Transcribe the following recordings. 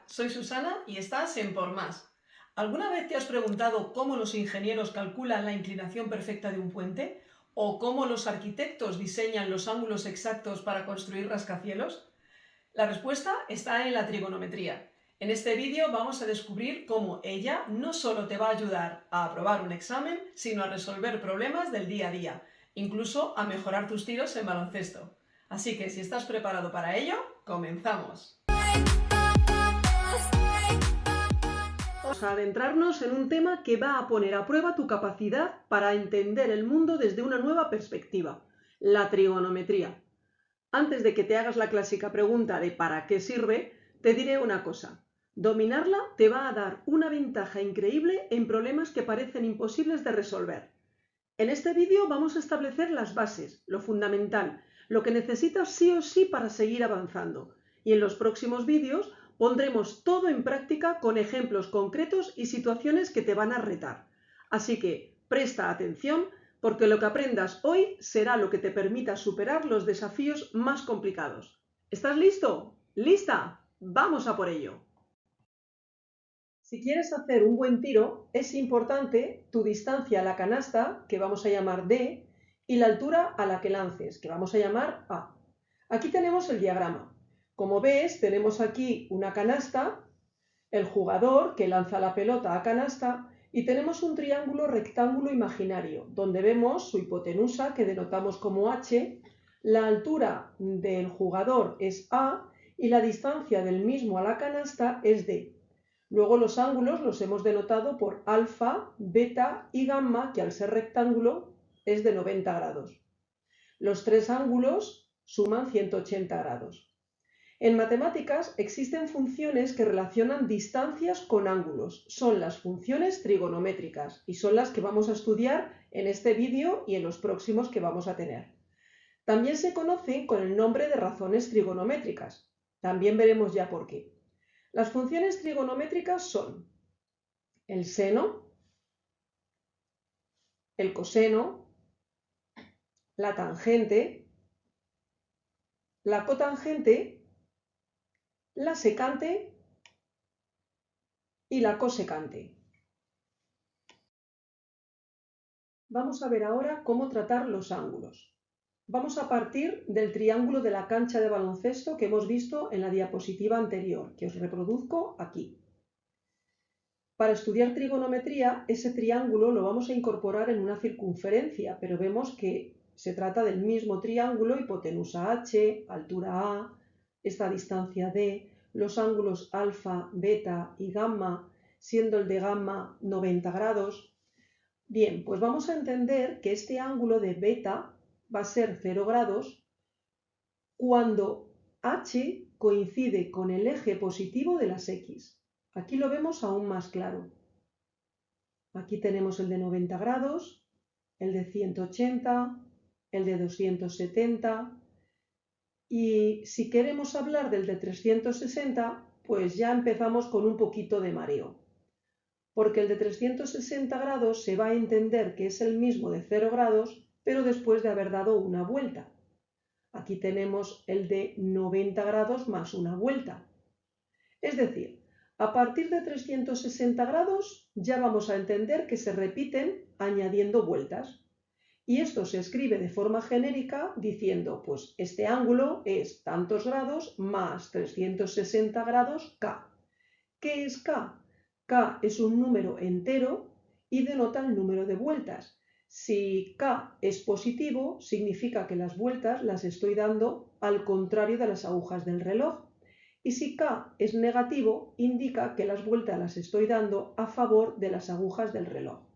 soy Susana y estás en Por Más. ¿Alguna vez te has preguntado cómo los ingenieros calculan la inclinación perfecta de un puente? ¿O cómo los arquitectos diseñan los ángulos exactos para construir rascacielos? La respuesta está en la trigonometría. En este vídeo vamos a descubrir cómo ella no solo te va a ayudar a aprobar un examen, sino a resolver problemas del día a día, incluso a mejorar tus tiros en baloncesto. Así que si estás preparado para ello, comenzamos. Vamos a adentrarnos en un tema que va a poner a prueba tu capacidad para entender el mundo desde una nueva perspectiva, la trigonometría. Antes de que te hagas la clásica pregunta de ¿para qué sirve?, te diré una cosa. Dominarla te va a dar una ventaja increíble en problemas que parecen imposibles de resolver. En este vídeo vamos a establecer las bases, lo fundamental, lo que necesitas sí o sí para seguir avanzando. Y en los próximos vídeos pondremos todo en práctica con ejemplos concretos y situaciones que te van a retar. Así que presta atención porque lo que aprendas hoy será lo que te permita superar los desafíos más complicados. ¿Estás listo? ¿Lista? ¡Vamos a por ello! Si quieres hacer un buen tiro, es importante tu distancia a la canasta, que vamos a llamar D, y la altura a la que lances, que vamos a llamar A. Aquí tenemos el diagrama. Como ves, tenemos aquí una canasta, el jugador que lanza la pelota a canasta, y tenemos un triángulo rectángulo imaginario, donde vemos su hipotenusa, que denotamos como H, la altura del jugador es A, y la distancia del mismo a la canasta es D. Luego los ángulos los hemos denotado por alfa, beta y gamma, que al ser rectángulo es de 90 grados. Los tres ángulos suman 180 grados. En matemáticas existen funciones que relacionan distancias con ángulos. Son las funciones trigonométricas y son las que vamos a estudiar en este vídeo y en los próximos que vamos a tener. También se conocen con el nombre de razones trigonométricas. También veremos ya por qué. Las funciones trigonométricas son el seno, el coseno, la tangente, la cotangente, la secante y la cosecante. Vamos a ver ahora cómo tratar los ángulos. Vamos a partir del triángulo de la cancha de baloncesto que hemos visto en la diapositiva anterior, que os reproduzco aquí. Para estudiar trigonometría, ese triángulo lo vamos a incorporar en una circunferencia, pero vemos que se trata del mismo triángulo, hipotenusa H, altura A, esta distancia D, los ángulos alfa, beta y gamma, siendo el de gamma 90 grados. Bien, pues vamos a entender que este ángulo de beta va a ser 0 grados cuando H coincide con el eje positivo de las X. Aquí lo vemos aún más claro. Aquí tenemos el de 90 grados, el de 180, el de 270 y si queremos hablar del de 360, pues ya empezamos con un poquito de mareo. Porque el de 360 grados se va a entender que es el mismo de 0 grados, pero después de haber dado una vuelta. Aquí tenemos el de 90 grados más una vuelta. Es decir, a partir de 360 grados ya vamos a entender que se repiten añadiendo vueltas. Y esto se escribe de forma genérica diciendo, pues este ángulo es tantos grados más 360 grados K. ¿Qué es K? K es un número entero y denota el número de vueltas. Si K es positivo, significa que las vueltas las estoy dando al contrario de las agujas del reloj. Y si K es negativo, indica que las vueltas las estoy dando a favor de las agujas del reloj.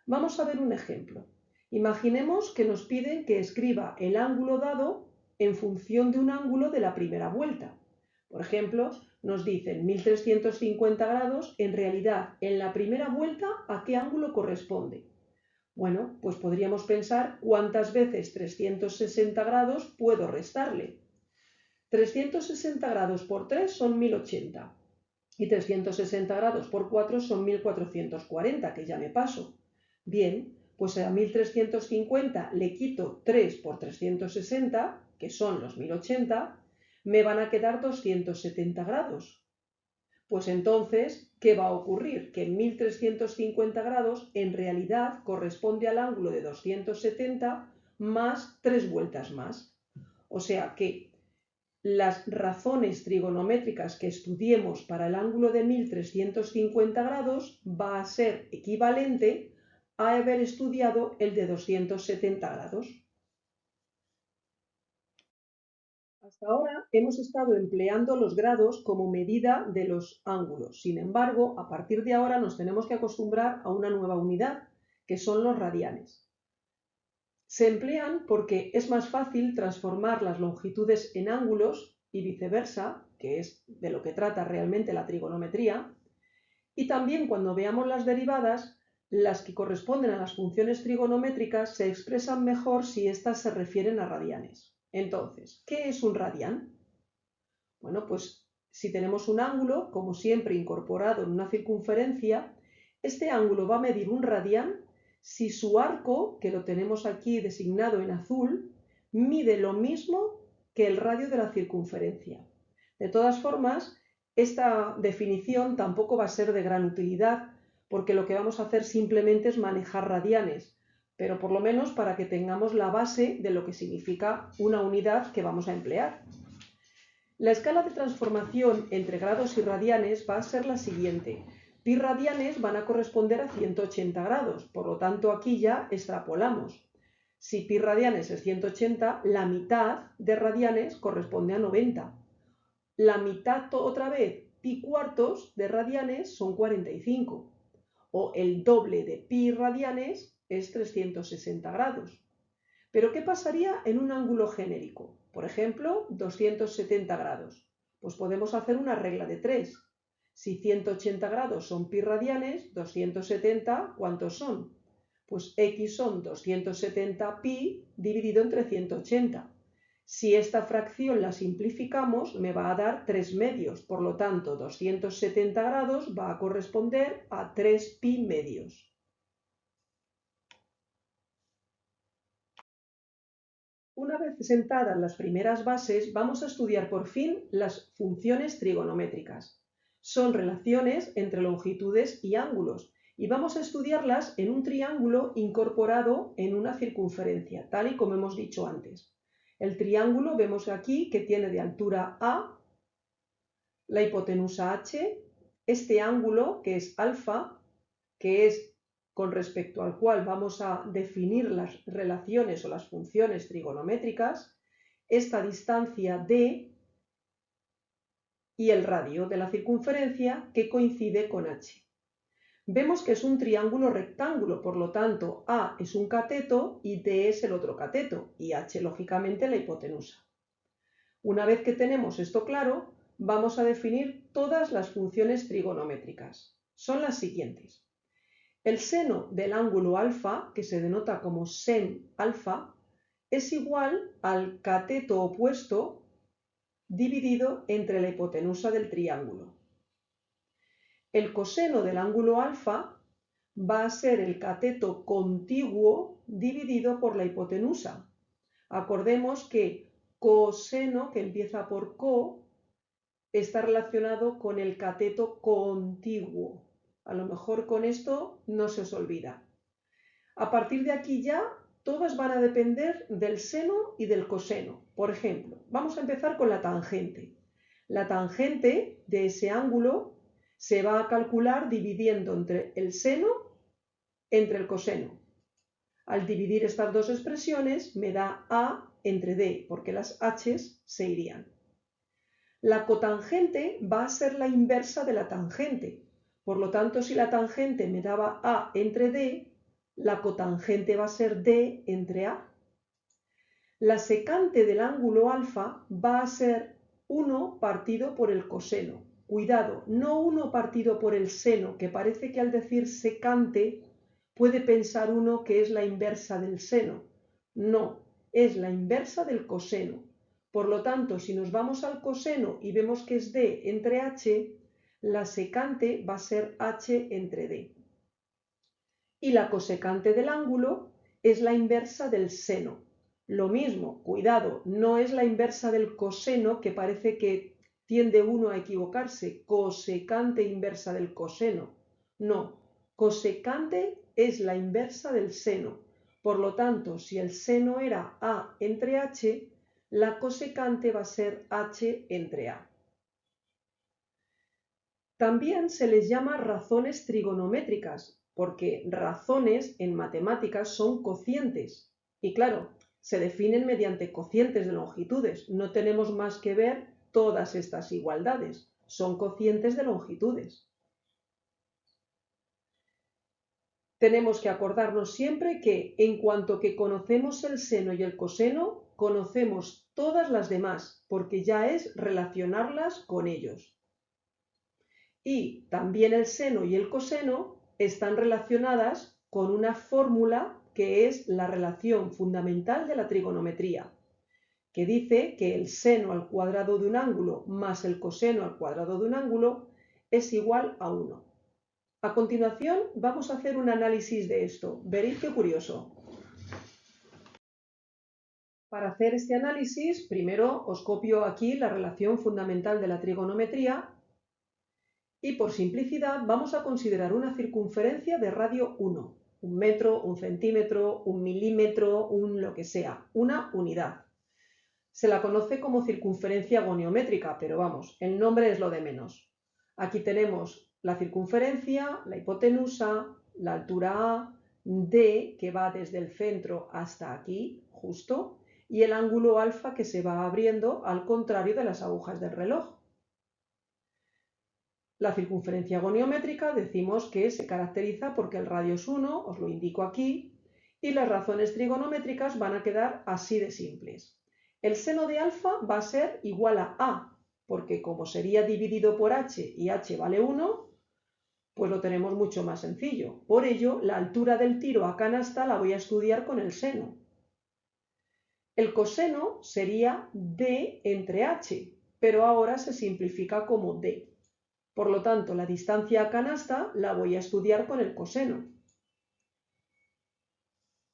Vamos a ver un ejemplo. Imaginemos que nos piden que escriba el ángulo dado en función de un ángulo de la primera vuelta. Por ejemplo, nos dicen 1350 grados, en realidad, en la primera vuelta, ¿a qué ángulo corresponde? Bueno, pues podríamos pensar cuántas veces 360 grados puedo restarle. 360 grados por 3 son 1080 y 360 grados por 4 son 1440, que ya me paso. Bien, pues a 1350 le quito 3 por 360, que son los 1080, me van a quedar 270 grados. Pues entonces, ¿qué va a ocurrir? Que 1350 grados en realidad corresponde al ángulo de 270 más 3 vueltas más. O sea que las razones trigonométricas que estudiemos para el ángulo de 1350 grados va a ser equivalente a haber estudiado el de 270 grados. Hasta ahora hemos estado empleando los grados como medida de los ángulos. Sin embargo, a partir de ahora nos tenemos que acostumbrar a una nueva unidad, que son los radianes. Se emplean porque es más fácil transformar las longitudes en ángulos y viceversa, que es de lo que trata realmente la trigonometría, y también cuando veamos las derivadas, las que corresponden a las funciones trigonométricas se expresan mejor si éstas se refieren a radianes. Entonces, ¿qué es un radián? Bueno, pues si tenemos un ángulo, como siempre incorporado en una circunferencia, este ángulo va a medir un radián si su arco, que lo tenemos aquí designado en azul, mide lo mismo que el radio de la circunferencia. De todas formas, esta definición tampoco va a ser de gran utilidad, porque lo que vamos a hacer simplemente es manejar radianes, pero por lo menos para que tengamos la base de lo que significa una unidad que vamos a emplear. La escala de transformación entre grados y radianes va a ser la siguiente. Pi radianes van a corresponder a 180 grados, por lo tanto aquí ya extrapolamos. Si pi radianes es 180, la mitad de radianes corresponde a 90. La mitad otra vez, pi cuartos de radianes son 45. O el doble de pi radianes es 360 grados. Pero ¿qué pasaría en un ángulo genérico? Por ejemplo, 270 grados. Pues podemos hacer una regla de 3. Si 180 grados son pi radianes, 270, ¿cuántos son? Pues x son 270 pi dividido entre 180. Si esta fracción la simplificamos, me va a dar 3 medios. Por lo tanto, 270 grados va a corresponder a 3 pi medios. Una vez sentadas las primeras bases, vamos a estudiar por fin las funciones trigonométricas. Son relaciones entre longitudes y ángulos, y vamos a estudiarlas en un triángulo incorporado en una circunferencia, tal y como hemos dicho antes. El triángulo vemos aquí que tiene de altura A, la hipotenusa H, este ángulo que es alfa, que es con respecto al cual vamos a definir las relaciones o las funciones trigonométricas, esta distancia D y el radio de la circunferencia que coincide con H. Vemos que es un triángulo rectángulo, por lo tanto A es un cateto y D es el otro cateto y H lógicamente la hipotenusa. Una vez que tenemos esto claro, vamos a definir todas las funciones trigonométricas. Son las siguientes. El seno del ángulo alfa, que se denota como sen alfa, es igual al cateto opuesto dividido entre la hipotenusa del triángulo. El coseno del ángulo alfa va a ser el cateto contiguo dividido por la hipotenusa. Acordemos que coseno, que empieza por co, está relacionado con el cateto contiguo. A lo mejor con esto no se os olvida. A partir de aquí ya, todas van a depender del seno y del coseno. Por ejemplo, vamos a empezar con la tangente. La tangente de ese ángulo se va a calcular dividiendo entre el seno entre el coseno. Al dividir estas dos expresiones me da A entre D, porque las H's se irían. La cotangente va a ser la inversa de la tangente. Por lo tanto, si la tangente me daba A entre D, la cotangente va a ser D entre A. La secante del ángulo alfa va a ser 1 partido por el coseno. Cuidado, no 1 partido por el seno, que parece que al decir secante puede pensar uno que es la inversa del seno. No, es la inversa del coseno. Por lo tanto, si nos vamos al coseno y vemos que es D entre H, la secante va a ser H entre D. Y la cosecante del ángulo es la inversa del seno. Lo mismo, cuidado, no es la inversa del coseno, que parece que tiende uno a equivocarse, cosecante inversa del coseno. No, cosecante es la inversa del seno. Por lo tanto, si el seno era A entre H, la cosecante va a ser H entre A. También se les llama razones trigonométricas, porque razones en matemáticas son cocientes. Y claro, se definen mediante cocientes de longitudes. No tenemos más que ver todas estas igualdades. Son cocientes de longitudes. Tenemos que acordarnos siempre que, en cuanto que conocemos el seno y el coseno, conocemos todas las demás, porque ya es relacionarlas con ellos. Y también el seno y el coseno están relacionadas con una fórmula que es la relación fundamental de la trigonometría, que dice que el seno al cuadrado de un ángulo más el coseno al cuadrado de un ángulo es igual a 1. A continuación vamos a hacer un análisis de esto. Veréis qué curioso. Para hacer este análisis, primero os copio aquí la relación fundamental de la trigonometría. Y por simplicidad vamos a considerar una circunferencia de radio 1, 1 metro, 1 centímetro, 1 milímetro, lo que sea, una unidad. Se la conoce como circunferencia goniométrica, pero vamos, el nombre es lo de menos. Aquí tenemos la circunferencia, la hipotenusa, la altura A, D, que va desde el centro hasta aquí, justo, y el ángulo alfa que se va abriendo al contrario de las agujas del reloj. La circunferencia goniométrica decimos que se caracteriza porque el radio es 1, os lo indico aquí, y las razones trigonométricas van a quedar así de simples. El seno de alfa va a ser igual a, porque como sería dividido por h y h vale 1, pues lo tenemos mucho más sencillo. Por ello, la altura del tiro a canasta la voy a estudiar con el seno. El coseno sería d entre h, pero ahora se simplifica como d. Por lo tanto, la distancia a canasta la voy a estudiar con el coseno.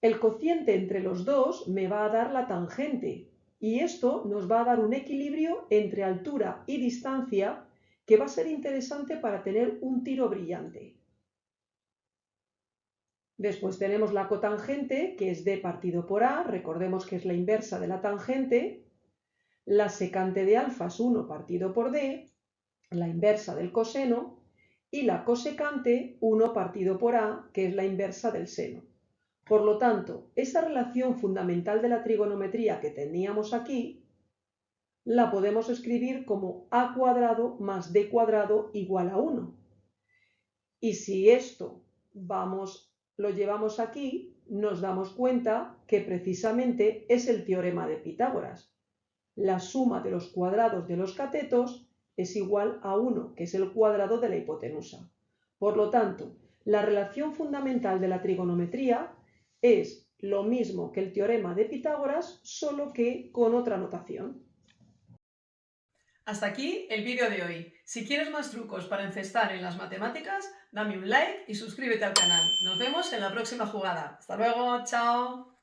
El cociente entre los dos me va a dar la tangente y esto nos va a dar un equilibrio entre altura y distancia que va a ser interesante para tener un tiro brillante. Después tenemos la cotangente, que es d partido por a, recordemos que es la inversa de la tangente. La secante de alfa es 1 partido por d, la inversa del coseno, y la cosecante 1 partido por a, que es la inversa del seno. Por lo tanto, esa relación fundamental de la trigonometría que teníamos aquí, la podemos escribir como a cuadrado más d cuadrado igual a 1. Y si esto lo llevamos aquí, nos damos cuenta que precisamente es el teorema de Pitágoras. La suma de los cuadrados de los catetos es igual a 1, que es el cuadrado de la hipotenusa. Por lo tanto, la relación fundamental de la trigonometría es lo mismo que el teorema de Pitágoras, solo que con otra notación. Hasta aquí el vídeo de hoy. Si quieres más trucos para encestar en las matemáticas, dame un like y suscríbete al canal. Nos vemos en la próxima jugada. Hasta luego, chao.